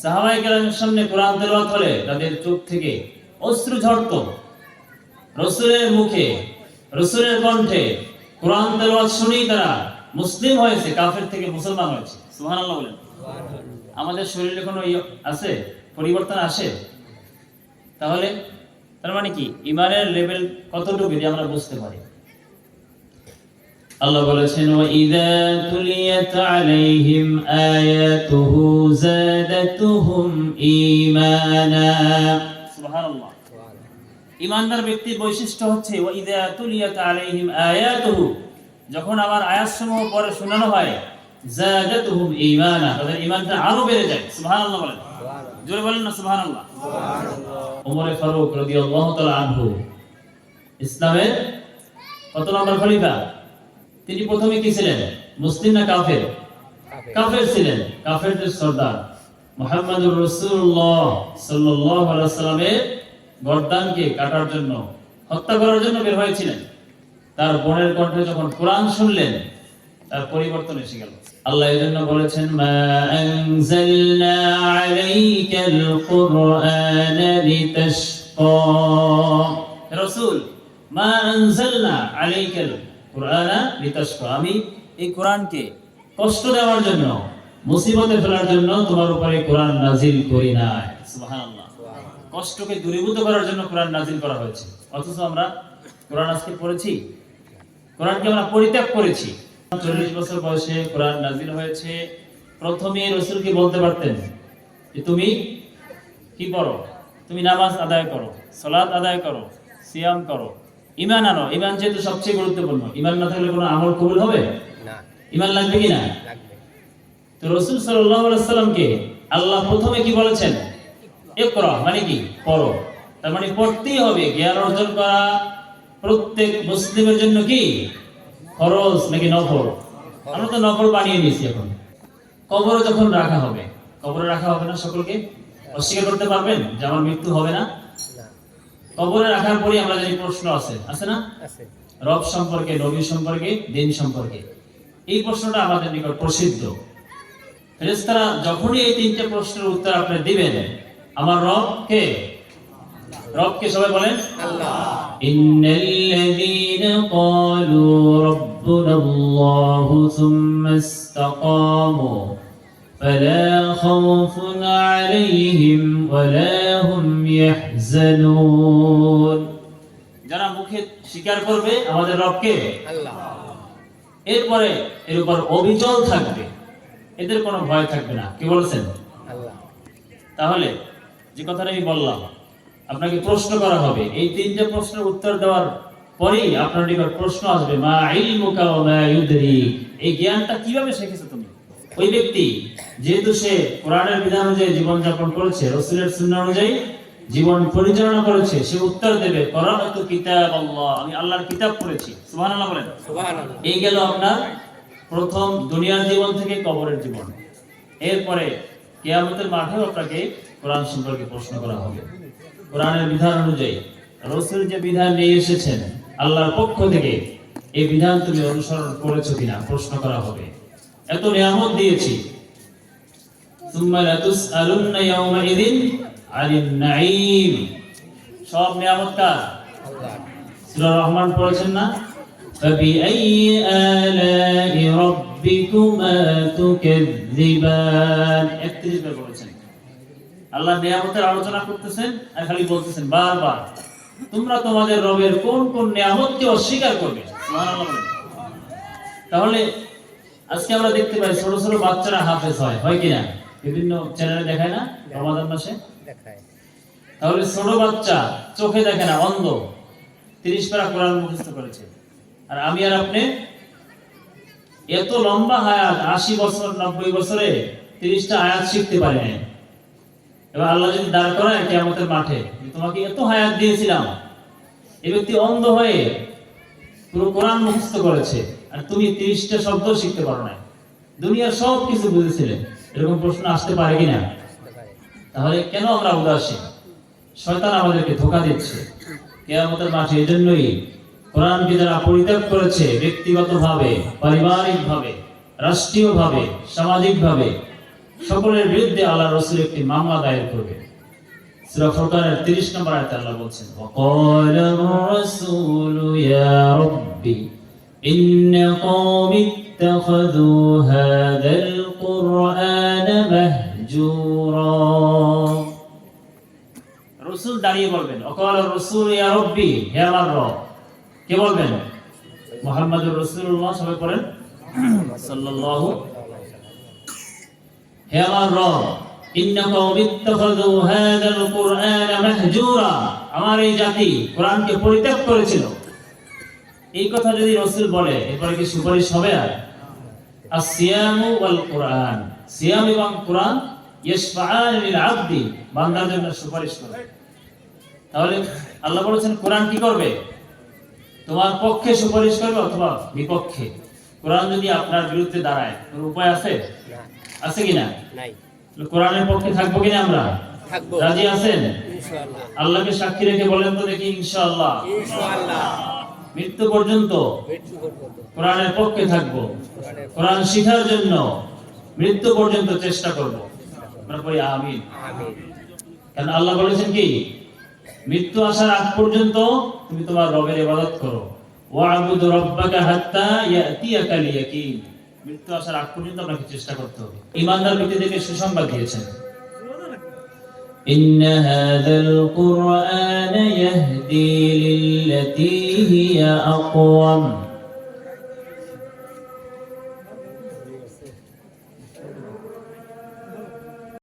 সাহাবায়ে কেরামের সামনে কোরআন তেলাওয়াত হলে তাদের চোখ থেকে অশ্রু ঝরতো। রাসূলের মুখে, রাসূলের কণ্ঠে কোরআন তেলাওয়াত শুনেই তারা মুসলিম হয়েছে, কাফের থেকে মুসলমান হয়েছে। সুবহানাল্লাহ বলেন। আমাদের শরীরে কোনো আছে, পরিবর্তন আসে? তাহলে তার মানে কি, ইমানের লেভেল কতটুকু যদি আমরা বুঝতে পারি। আল্লাহ বলেছেন, ওয়া ইযা তুলিয়াত আলাইহিম আয়াতুহু যাদাতুহুম ঈমানা। সুবহানাল্লাহ। ঈমানদার ব্যক্তির বৈশিষ্ট্য হচ্ছে ওয়া ইযা তুলিয়াত আলাইহিম আয়াতুহু, যখন আমার আয়াতসমূহ পড়ে শোনানো হয়, যাদাতুহুম ঈমানা, তাদের ঈমানটা আরো বেড়ে যায়। সুবহানাল্লাহ বলেন। জোরে বলেন না সুবহানাল্লাহ। ওমর ফারুক রাদিয়াল্লাহু তাআলা আনহু ইসলামের কত নম্বর খলিফা? তিনি প্রথমে কি ছিলেন, মুসলিম না কাফের? কাফের ছিলেন। কাফেরদের সর্দার মুহাম্মদুর রাসূলুল্লাহ সাল্লাল্লাহু আলাইহি ওয়াসাল্লামের গর্দানকে কাটার জন্য, হত্যা করার জন্য বের হয়েছিলেন। তার বোনের কণ্ঠে যখন কোরআন শুনলেন, তার পরিবর্তন এসে গেল। আল্লাহ এজন্য বলেছেন, মা আনজালনা আলাইকাল কুরআনা লিতাশকা। রাসূল, মা আনজালনা আলাইকাল কুরআনা লিতাশকা, আমি এই কোরআনকে কষ্ট দেওয়ার জন্য, মুসিবতে ফেলার জন্য তোমার উপরে কোরআন নাজিল করি নাই। সুবহানাল্লাহ। কষ্টকে দূরীভূত করার জন্য কোরআন নাজিল করা হয়েছে। অথচ আমরা কোরআন আজকে পড়েছি, কোরআনকে আমরা পরিত্যাগ করেছি। 40 বছর বয়সে কোরআন নাজিল হয়েছে। প্রথমে রাসূলকে বলতে পারতেন যে তুমি কি করো, তুমি নামাজ আদায় করো, সালাত আদায় করো, সিয়াম করো, ঈমান আনো। ঈমান যেহেতু সবচেয়ে গুরুত্বপূর্ণ, ঈমান না থাকলে কোনো আমল কবুল হবে না। ঈমান লাগবে কি না? লাগবে। তো রাসূল সাল্লাল্লাহু আলাইহি ওয়াসাল্লামকে আল্লাহ প্রথমে কি বলেছেন? ইকরা, মানে কি? পড়ো। তার মানে পড়তেই হবে। জ্ঞান অর্জন করা প্রত্যেক মুসলিমের জন্য কি ফরজ নাকি নফল? আমরা তো নফল বানিয়ে নিয়েছি এখন। কবরে যখন রাখা হবে, কবরে রাখা হবে না সকলকে? অস্বীকার করতে পারবেন যে আমার মৃত্যু হবে না? কবরে রাখার পরে আমরা জানি প্রশ্ন আছে না? রব সম্পর্কে, নবী সম্পর্কে, দিন সম্পর্কে। এই প্রশ্নটা আমাদের নিকট প্রসিদ্ধ। ফেরেশতারা যখনই এই তিনটে প্রশ্নের উত্তর আপনি দিবেন, আমার রব কে? রবকে সবাই বলেন আল্লাহ। ইন্নাল্লাযীনা ক্বালু রাব্বুনাল্লাহু সুম্মা ইসতাকামু ফালা খাউফুন আলাইহিম ওয়ালা হুম ইয়াহজানুন। যারা মুখে স্বীকার করবে আমাদের রবকে আল্লাহ, এরপরে এর উপর অবিচল থাকবে, এদের কোনো ভয় থাকবে না। কি বলেছেন? আল্লাহ। তাহলে যে কথাটা আমি বললাম, আপনাকে প্রশ্ন করা হবে। এই তিনটে প্রশ্নের উত্তর দেওয়ার পরেই আপনার নিকট প্রশ্ন আসবে, মা ইলমুকা ওয়া মা ইউদরিক, এই জ্ঞানটা কিভাবে শিখেছো তুমি? ওই ব্যক্তি যেহেতু সে কোরআনের বিধান অনুযায়ী জীবন যাপন করেছে, রাসূলের সুন্নাহ অনুযায়ী জীবন পরিচালনা করেছে, সে উত্তর দেবে, করাতু কিতাবাল্লাহ, আমি আল্লাহর কিতাব পড়েছি। সুবহানাল্লাহ বলেন। সুবহানাল্লাহ। এই গেল আপনার প্রথম দুনিয়ার জীবন থেকে কবরের জীবন। এরপরে কিয়ামতের মাঠেও আপনাকে কোরআন সম্পর্কে প্রশ্ন করা হবে। কোরআনের বিধান অনুযায়ী রাসূল যে বিধান নিয়ে এসেছেন আল্লাহর পক্ষ থেকে, এই বিধান তুমি অনুসরণ করেছো কিনা প্রশ্ন করা হবে। এত নিয়ামত দিয়েছি, সুম্মা লাতুসআলুন্না ইয়াওমাইযিন আনিন নাঈম, সব নিয়ামত কার? আল্লাহ। সূরা রহমান পড়েছেন না? ফাবিআইয়ি আলাই রাব্বিকুমা তুকাযযিবান, 31 বার বলেছেন। আল্লাহ নিয়ামতের আলোচনা করতেছেন আর খালি বলতেছেন বারবার, তোমরা তোমাদের রবের কোন কোন নিয়ামতকে অস্বীকার করবে। সুবহানাল্লাহ বলেন। তাহলে আজকে আমরা দেখতে পাই ছোট ছোট বাচ্চারা হাফেজ হয় কিনা? বিভিন্ন চ্যানেলে দেখায় না রমাদান মাসে? দেখায়। তাহলে ছোট বাচ্চা চোখে দেখে না, অন্ধ, 30 পারা কোরআন মুখস্থ করেছে। আর আমি আর আপনি এত লম্বা হায়াত, 80 বছর 90 বছরে 30টা আয়াত শিখতে পারি না। এবার আল্লাহ যদি দাঁড় করায় কিয়ামতের মাঠে, তোমাকে এত হায়াত দিয়েছিলাম, এই ব্যক্তি অন্ধ হয়ে পুরো কোরআন মুখস্থ করেছে আর তুমি 30টা শব্দ শিখতে পারো না, দুনিয়ার সব কিছু বুঝেছিলে, এরকম প্রশ্ন আসতে পারে কিনা? তাহলে কেন আমরা উদাসীন? শয়তান আমাদেরকে ধোঁকা দিচ্ছে কিয়ামতের মাঠে। এজন্যই কোরআনকে যারা পরিত্যাগ করেছে, ব্যক্তিগতভাবে, পারিবারিকভাবে, রাষ্ট্রীয়ভাবে, সামাজিকভাবে, সকলের বিরুদ্ধে আল্লাহ রাসূল একটি মামলা দায়ের করবে। সূরা ফুরকানের 30 নম্বর আয়াতে আল্লাহ বলেন, ওয়াকালা রাসূলু ইয়া রাব্বি ইন্না কওমি ইত্তাখাযু হাযাল কুরআন মাহজুরা। রাসূল দাঁড়িয়ে বলবেন, ওয়াকালা রাসূলু ইয়া রাব্বি, হে আমার রব। কে বলবেন? মুহাম্মদুর রাসূলুল্লাহ, সবাই পড়েন সাল্লাল্লাহু। হে আমার রব, ইন্না কওমি ইত্তাখাযু হাযাল কুরআন মাহজুরা, আমার এই জাতি কোরআনকে পরিত্যাগ করেছিল। এই কথা যদি রাসূল বলে, এরপরে কি সুপারিশ হবে? আর আসিয়ামু ওয়াল কুরআন, সিয়াম এবং কুরআন ইয়াশফাআন লিল আবদি, বান্দার জন্য সুপারিশ করে। তাহলে আল্লাহ বলেছেন কোরআন কি করবে? তোমার পক্ষে সুপারিশ করবে অথবা বিপক্ষে। কোরআন যদি আপনার বিরুদ্ধে দাঁড়ায়, কোনো উপায় আছে? আছে কিনা? নাই। কোরআনের পক্ষে থাকবো কিনা আমরা? থাকবো। রাজি আছেন? ইনশাআল্লাহ। আল্লাহকে সাক্ষী রেখে বলেন তো দেখি, ইনশাআল্লাহ। ইনশাআল্লাহ। মৃত্যু পর্যন্ত কোরআনের পক্ষে থাকবো, কোরআন শিখার জন্য মৃত্যু পর্যন্ত চেষ্টা করব। আমরা বলি আমিন। আমিন। কারণ আল্লাহ বলেছেন কি, মৃত্যু আসার আগ পর্যন্ত তুমি তোমার রবের ইবাদত করো। ওয়া'বুদ রাব্বাকা হাত্তা ইয়াতিয়াকাল ইয়াকিন। মৃত্যু আসার আগ পর্যন্ত আপনাকে চেষ্টা করতে হবে। ঈমানদার ব্যক্তিদেরকে সুসংবাদ দিয়েছেন, ইন্না হাযাল কুরআনা ইয়াহদি লিল্লাতী হিয়া আকওয়াম।